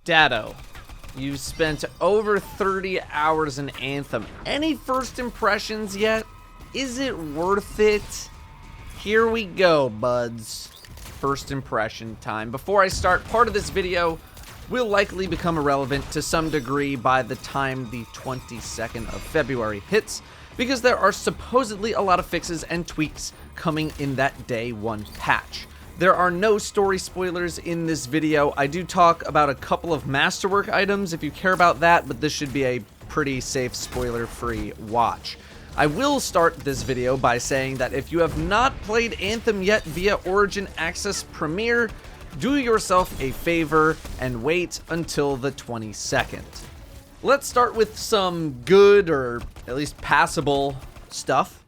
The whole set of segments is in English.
Datto, you've spent over 30 hours in Anthem. Any first impressions yet? Is it worth it? Here we go, buds. First impression time. Before I start, part of this video will likely become irrelevant to some degree by the time the 22nd of February hits, because there are supposedly a lot of fixes and tweaks coming in that day one patch. There are no story spoilers in this video. I do talk about a couple of masterwork items if you care about that, but this should be a pretty safe spoiler-free watch. I will start this video by saying that if you have not played Anthem yet via Origin Access Premier, do yourself a favor and wait until the 22nd. Let's start with some good, or at least passable, stuff.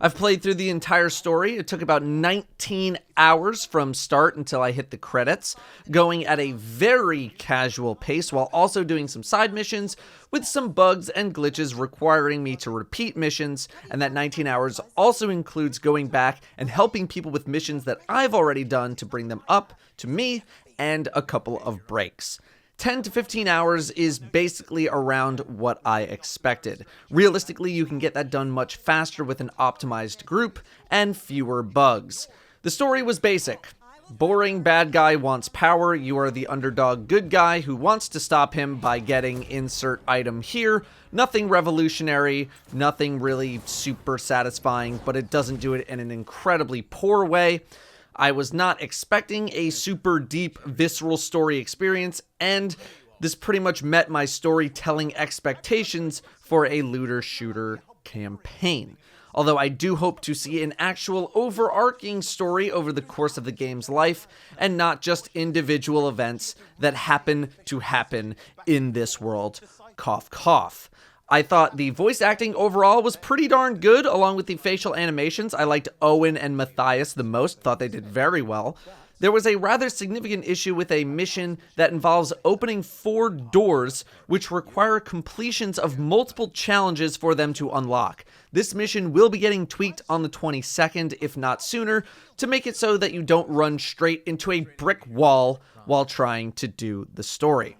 I've played through the entire story. It took about 19 hours from start until I hit the credits, going at a very casual pace while also doing some side missions with some bugs and glitches requiring me to repeat missions, and that 19 hours also includes going back and helping people with missions that I've already done to bring them up to me, and a couple of breaks. 10 to 15 hours is basically around what I expected. Realistically, you can get that done much faster with an optimized group and fewer bugs. The story was basic. Boring bad guy wants power, you are the underdog good guy who wants to stop him by getting insert item here. Nothing revolutionary, nothing really super satisfying, but it doesn't do it in an incredibly poor way. I was not expecting a super deep, visceral story experience, and this pretty much met my storytelling expectations for a looter-shooter campaign. Although I do hope to see an actual overarching story over the course of the game's life, and not just individual events that happen to happen in this world. Cough, cough. I thought the voice acting overall was pretty darn good, along with the facial animations. I liked Owen and Matthias the most, thought they did very well. There was a rather significant issue with a mission that involves opening 4 doors, which require completions of multiple challenges for them to unlock. This mission will be getting tweaked on the 22nd, if not sooner, to make it so that you don't run straight into a brick wall while trying to do the story.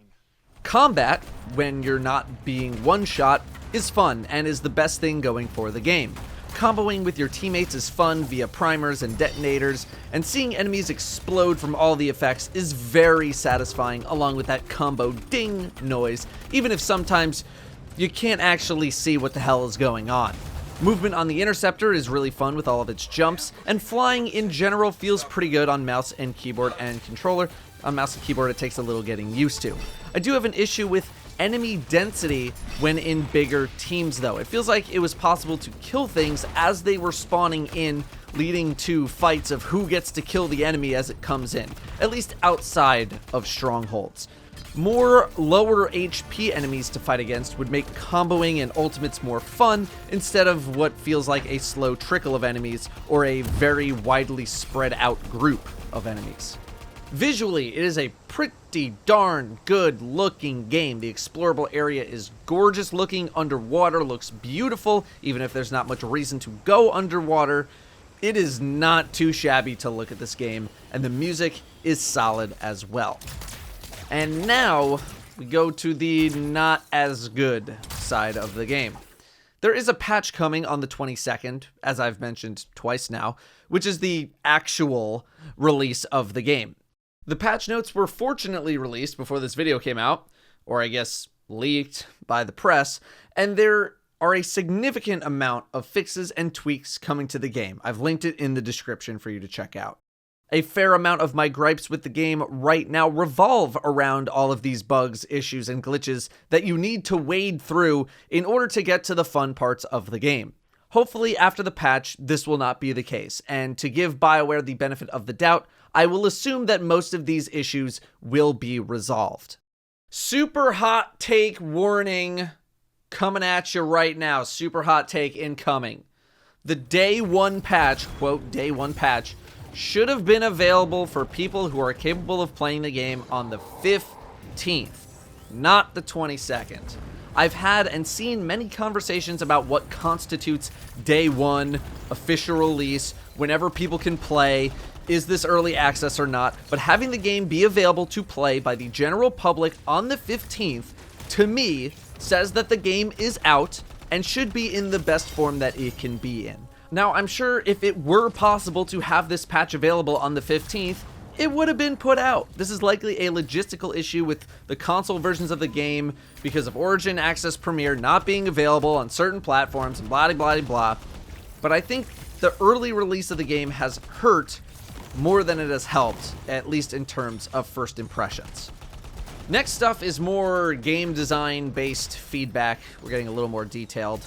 Combat, when you're not being one-shot, is fun and is the best thing going for the game. Comboing with your teammates is fun via primers and detonators, and seeing enemies explode from all the effects is very satisfying, along with that combo ding noise, even if sometimes you can't actually see what the hell is going on. Movement on the Interceptor is really fun with all of its jumps, and flying in general feels pretty good on mouse and keyboard and controller. On mouse and keyboard it takes a little getting used to. I do have an issue with enemy density when in bigger teams though. It feels like it was possible to kill things as they were spawning in, leading to fights of who gets to kill the enemy as it comes in, at least outside of strongholds. More lower HP enemies to fight against would make comboing and ultimates more fun, instead of what feels like a slow trickle of enemies or a very widely spread out group of enemies. Visually, it is a pretty darn good looking game. The explorable area is gorgeous looking, underwater looks beautiful, even if there's not much reason to go underwater. It is not too shabby to look at this game, and the music is solid as well. And now, we go to the not as good side of the game. There is a patch coming on the 22nd, as I've mentioned twice now, which is the actual release of the game. The patch notes were fortunately released before this video came out, or I guess leaked by the press, and there are a significant amount of fixes and tweaks coming to the game. I've linked it in the description for you to check out. A fair amount of my gripes with the game right now revolve around all of these bugs, issues, and glitches that you need to wade through in order to get to the fun parts of the game. Hopefully after the patch, this will not be the case, and to give Bioware the benefit of the doubt, I will assume that most of these issues will be resolved. Super hot take warning coming at you right now. Super hot take incoming. The day one patch, quote, day one patch, should have been available for people who are capable of playing the game on the 15th, not the 22nd. I've had and seen many conversations about what constitutes day one, official release, whenever people can play. is this early access or not, but having the game be available to play by the general public on the 15th, to me, says that the game is out and should be in the best form that it can be in. Now, I'm sure if it were possible to have this patch available on the 15th, it would have been put out. This is likely a logistical issue with the console versions of the game because of Origin Access Premier not being available on certain platforms and blah blah blah. But I think the early release of the game has hurt more than it has helped, at least in terms of first impressions. Next stuff is more game design based feedback. We're getting a little more detailed.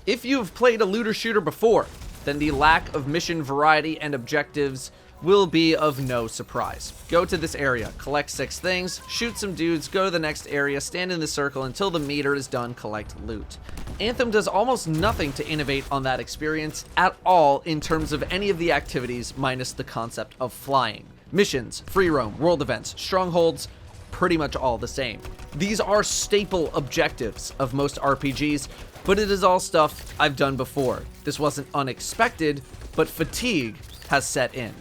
If you've played a looter shooter before, then the lack of mission variety and objectives will be of no surprise. Go to this area, collect 6 things, shoot some dudes, go to the next area, stand in the circle until the meter is done, collect loot. Anthem does almost nothing to innovate on that experience at all in terms of any of the activities minus the concept of flying. Missions, free roam, world events, strongholds, pretty much all the same. These are staple objectives of most RPGs, but it is all stuff I've done before. This wasn't unexpected, but fatigue has set in.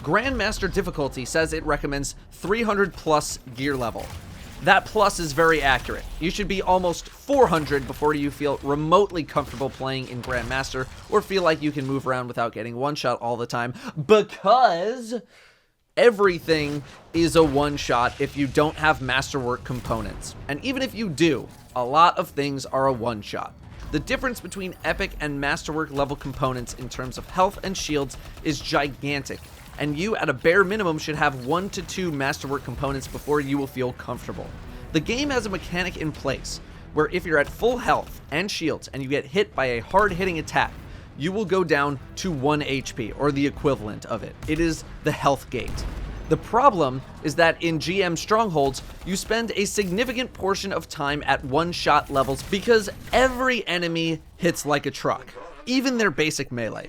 Grandmaster difficulty says it recommends 300 plus gear level. That plus is very accurate. You should be almost 400 before you feel remotely comfortable playing in Grandmaster or feel like you can move around without getting one shot all the time, because everything is a one shot if you don't have masterwork components. And even if you do, a lot of things are a one shot. The difference between epic and masterwork level components in terms of health and shields is gigantic, and you at a bare minimum should have 1 to 2 masterwork components before you will feel comfortable. The game has a mechanic in place where if you're at full health and shields and you get hit by a hard-hitting attack, you will go down to 1 HP, or the equivalent of it. It is the health gate. The problem is that in GM strongholds, you spend a significant portion of time at one-shot levels because every enemy hits like a truck, even their basic melee.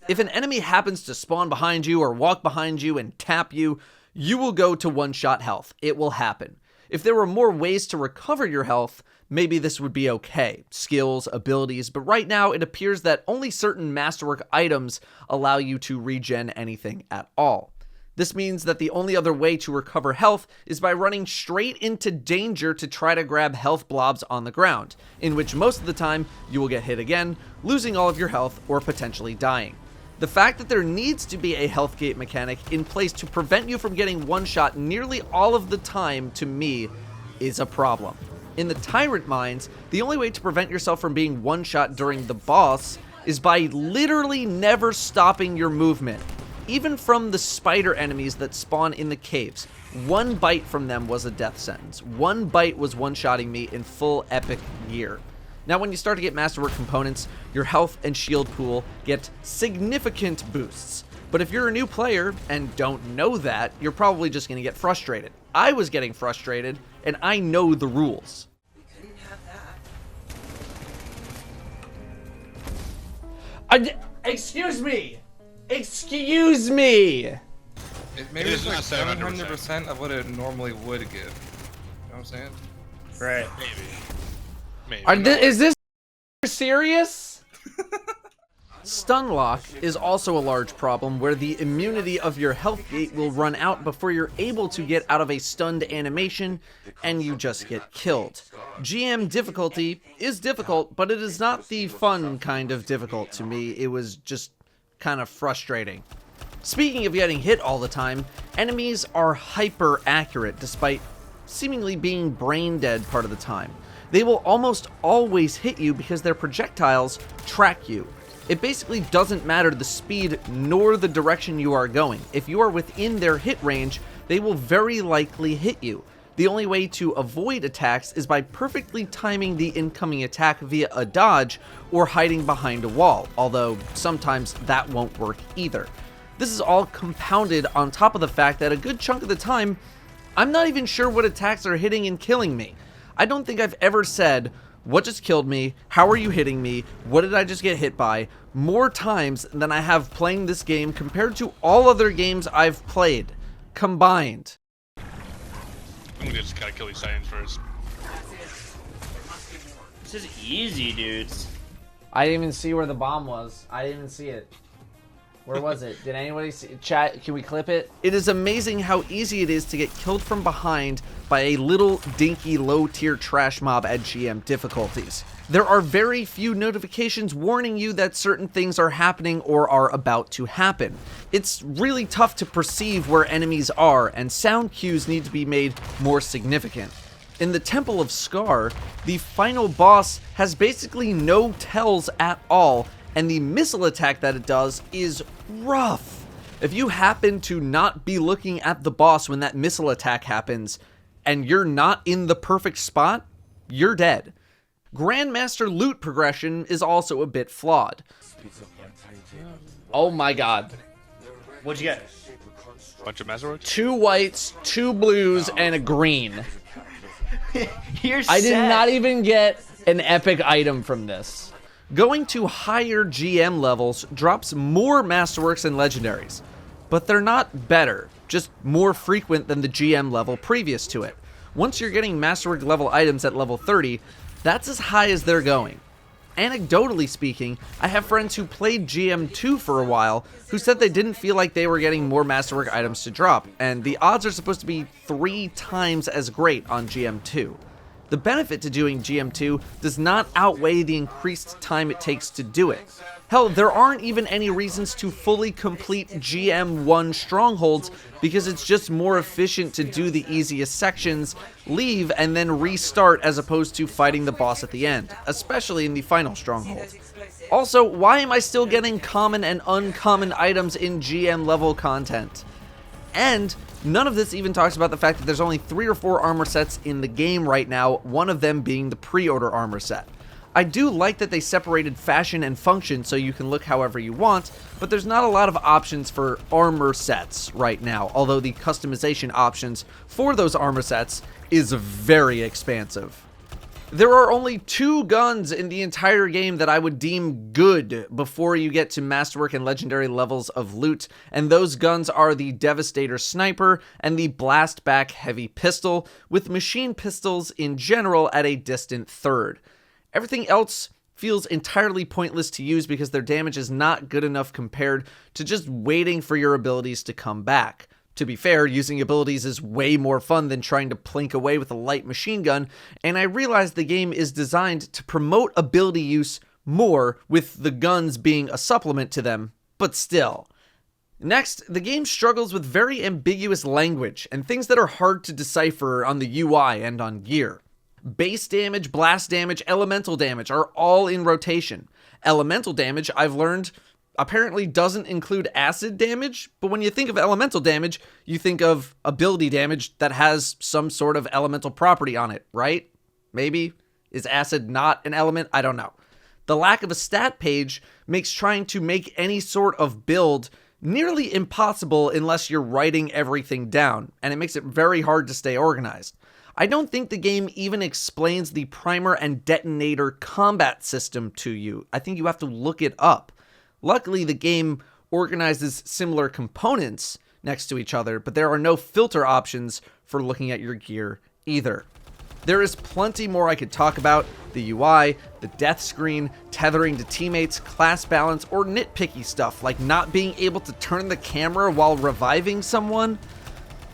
If an enemy happens to spawn behind you or walk behind you and tap you, you will go to one-shot health. It will happen. If there were more ways to recover your health, maybe this would be okay. Skills, abilities, but right now it appears that only certain masterwork items allow you to regen anything at all. This means that the only other way to recover health is by running straight into danger to try to grab health blobs on the ground, in which most of the time you will get hit again, losing all of your health or potentially dying. The fact that there needs to be a health gate mechanic in place to prevent you from getting one shot nearly all of the time, to me, is a problem. In the Tyrant Mines, the only way to prevent yourself from being one shot during the boss is by literally never stopping your movement. Even from the spider enemies that spawn in the caves, one bite from them was a death sentence. One bite was one-shotting me in full epic gear. Now, when you start to get masterwork components, your health and shield pool get significant boosts. But if you're a new player and don't know that, you're probably just going to get frustrated. I was getting frustrated, and I know the rules. We couldn't have that. Excuse me! Excuse me! Maybe it's like 700% of what it normally would give. You know what I'm saying? Right. Maybe. Is this serious? Stun lock is also a large problem where the immunity of your health gate will run out before you're able to get out of a stunned animation and you just get killed. GM difficulty is difficult, but it is not the fun kind of difficult to me. It was just kind of frustrating. Speaking of getting hit all the time, enemies are hyper accurate despite seemingly being brain dead part of the time. They will almost always hit you because their projectiles track you. It basically doesn't matter the speed nor the direction you are going. If you are within their hit range, they will very likely hit you. The only way to avoid attacks is by perfectly timing the incoming attack via a dodge or hiding behind a wall, although sometimes that won't work either. This is all compounded on top of the fact that a good chunk of the time, I'm not even sure what attacks are hitting and killing me. I don't think I've ever said, what just killed me, how are you hitting me, what did I just get hit by, more times than I have playing this game compared to all other games I've played, combined. I'm gonna just gotta kill these Saiyans first. This is easy, dudes. I didn't even see where the bomb was. I didn't even see it. Where was it? Did anybody see? Chat, can we clip it? It is amazing how easy it is to get killed from behind by a little dinky low-tier trash mob at GM difficulties. There are very few notifications warning you that certain things are happening or are about to happen. It's really tough to perceive where enemies are, and sound cues need to be made more significant. In the Temple of Scar, the final boss has basically no tells at all, and the missile attack that it does is rough. If you happen to not be looking at the boss when that missile attack happens, and you're not in the perfect spot, you're dead. Grandmaster loot progression is also a bit flawed. Oh my god. What'd you get? Bunch of masterworks? 2 whites, 2 blues, and a green. You're I did set. not even get an epic item from this. Going to higher GM levels drops more masterworks and legendaries, but they're not better, just more frequent than the GM level previous to it. Once you're getting masterwork level items at level 30, that's as high as they're going. Anecdotally speaking, I have friends who played GM2 for a while who said they didn't feel like they were getting more masterwork items to drop, and the odds are supposed to be 3 times as great on GM2. The benefit to doing GM2 does not outweigh the increased time it takes to do it. Hell, there aren't even any reasons to fully complete GM1 strongholds because it's just more efficient to do the easiest sections, leave, and then restart as opposed to fighting the boss at the end, especially in the final stronghold. Also, why am I still getting common and uncommon items in GM level content? And none of this even talks about the fact that there's only 3 or 4 armor sets in the game right now, one of them being the pre-order armor set. I do like that they separated fashion and function so you can look however you want, but there's not a lot of options for armor sets right now, although the customization options for those armor sets is very expansive. There are only 2 guns in the entire game that I would deem good before you get to masterwork and legendary levels of loot, and those guns are the Devastator Sniper and the Blastback Heavy Pistol, with machine pistols in general at a distant third. Everything else feels entirely pointless to use because their damage is not good enough compared to just waiting for your abilities to come back. To be fair, using abilities is way more fun than trying to plink away with a light machine gun, and I realize the game is designed to promote ability use more, with the guns being a supplement to them, but still. Next, the game struggles with very ambiguous language and things that are hard to decipher on the UI and on gear. Base damage, blast damage, elemental damage are all in rotation. Elemental damage, I've learned, apparently doesn't include acid damage, but when you think of elemental damage, you think of ability damage that has some sort of elemental property on it, right? Maybe? Is acid not an element? I don't know. The lack of a stat page makes trying to make any sort of build nearly impossible unless you're writing everything down, and it makes it very hard to stay organized. I don't think the game even explains the primer and detonator combat system to you. I think you have to look it up. Luckily, the game organizes similar components next to each other, but there are no filter options for looking at your gear either. There is plenty more I could talk about: the UI, the death screen, tethering to teammates, class balance, or nitpicky stuff like not being able to turn the camera while reviving someone.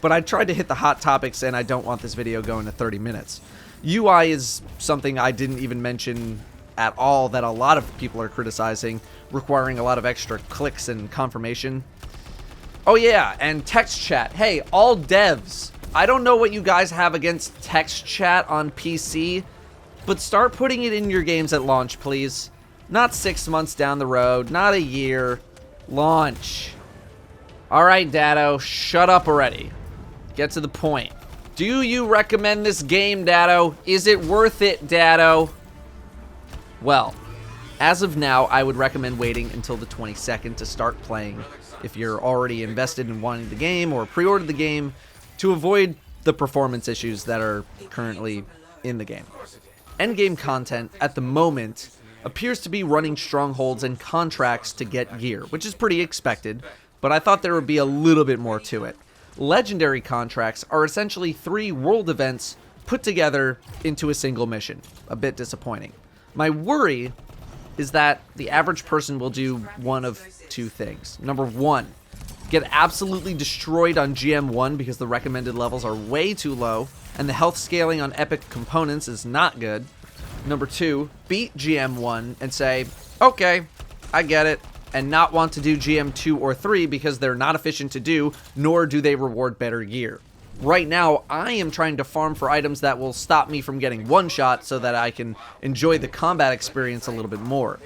But I tried to hit the hot topics and I don't want this video going to 30 minutes. UI is something I didn't even mention at all that a lot of people are criticizing, requiring a lot of extra clicks and confirmation. Oh yeah, and text chat. Hey, all devs, I don't know what you guys have against text chat on PC, but start putting it in your games at launch, please. Not 6 months down the road, not a year. Launch. Alright, Datto, shut up already. Get to the point. Do you recommend this game, Datto? Is it worth it, Datto? Well, as of now, I would recommend waiting until the 22nd to start playing if you're already invested in wanting the game or pre-ordered the game, to avoid the performance issues that are currently in the game. Endgame content, at the moment, appears to be running strongholds and contracts to get gear, which is pretty expected, but I thought there would be a little bit more to it. Legendary contracts are essentially 3 world events put together into a single mission. A bit disappointing. My worry is that the average person will do one of two things. Number one, get absolutely destroyed on GM1 because the recommended levels are way too low, and the health scaling on epic components is not good. Number two, beat GM1 and say, okay, I get it, and not want to do GM2 or 3 because they're not efficient to do, nor do they reward better gear. Right now, I am trying to farm for items that will stop me from getting one shot so that I can enjoy the combat experience a little bit more.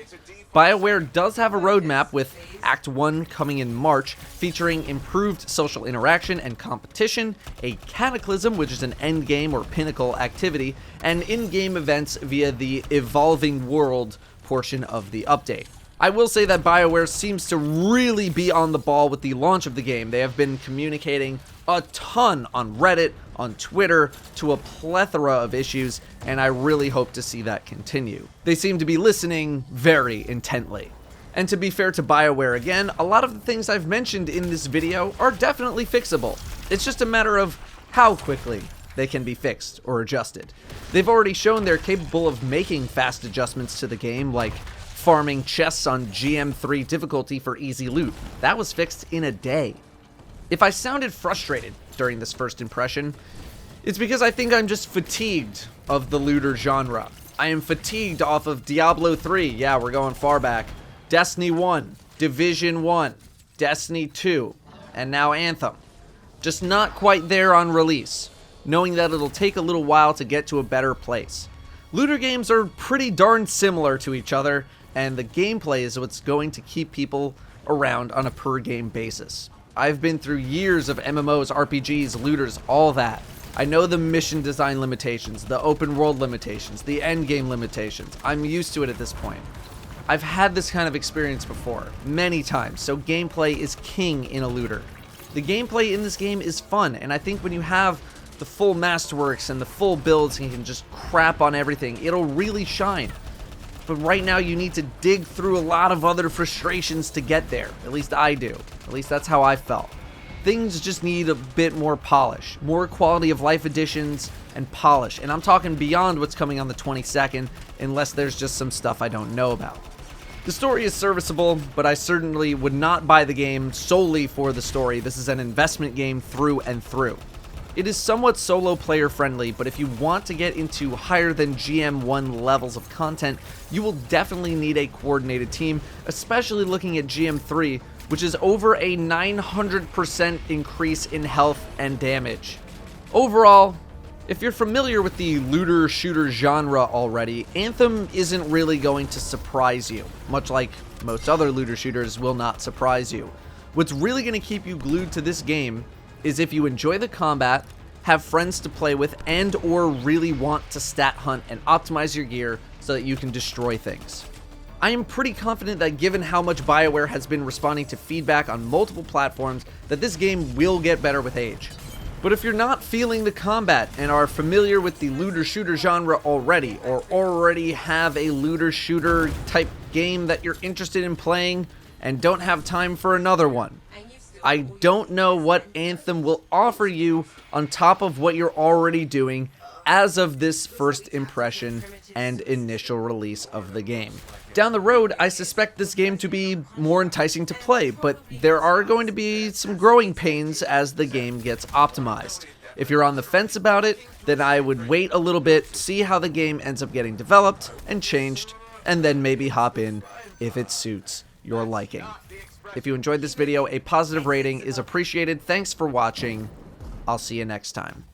Bioware does have a roadmap with Act 1 coming in March, featuring improved social interaction and competition, a cataclysm, which is an endgame or pinnacle activity, and in-game events via the evolving world portion of the update. I will say that Bioware seems to really be on the ball with the launch of the game. They have been communicating a ton on Reddit, on Twitter, to a plethora of issues, and I really hope to see that continue. They seem to be listening very intently. And to be fair to Bioware again, a lot of the things I've mentioned in this video are definitely fixable. It's just a matter of how quickly they can be fixed or adjusted. They've already shown they're capable of making fast adjustments to the game, like farming chests on GM3 difficulty for easy loot. That was fixed in a day. If I sounded frustrated during this first impression, it's because I think I'm just fatigued of the looter genre. I am fatigued off of Diablo 3, yeah, we're going far back, Destiny 1, Division 1, Destiny 2, and now Anthem. Just not quite there on release, knowing that it'll take a little while to get to a better place. Looter games are pretty darn similar to each other, and the gameplay is what's going to keep people around on a per-game basis. I've been through years of MMOs, RPGs, looters, all that. I know the mission design limitations, the open world limitations, the endgame limitations. I'm used to it at this point. I've had this kind of experience before, many times, so gameplay is king in a looter. The gameplay in this game is fun, and I think when you have the full masterworks and the full builds and you can just crap on everything, it'll really shine. But right now you need to dig through a lot of other frustrations to get there. At least I do. At least that's how I felt. Things just need a bit more polish. More quality of life additions and polish. And I'm talking beyond what's coming on the 22nd, unless there's just some stuff I don't know about. The story is serviceable, but I certainly would not buy the game solely for the story. This is an investment game through and through. It is somewhat solo player friendly, but if you want to get into higher than GM1 levels of content, you will definitely need a coordinated team, especially looking at GM3, which is over a 900% increase in health and damage. Overall, if you're familiar with the looter shooter genre already, Anthem isn't really going to surprise you, much like most other looter shooters will not surprise you. What's really going to keep you glued to this game is if you enjoy the combat, have friends to play with, and or really want to stat hunt and optimize your gear so that you can destroy things. I am pretty confident that given how much Bioware has been responding to feedback on multiple platforms, that this game will get better with age. But if you're not feeling the combat and are familiar with the looter shooter genre already, or already have a looter shooter type game that you're interested in playing and don't have time for another one, I don't know what Anthem will offer you on top of what you're already doing as of this first impression and initial release of the game. Down the road, I suspect this game to be more enticing to play, but there are going to be some growing pains as the game gets optimized. If you're on the fence about it, then I would wait a little bit, see how the game ends up getting developed and changed, and then maybe hop in if it suits your liking. If you enjoyed this video, a positive rating is appreciated. Thanks for watching. I'll see you next time.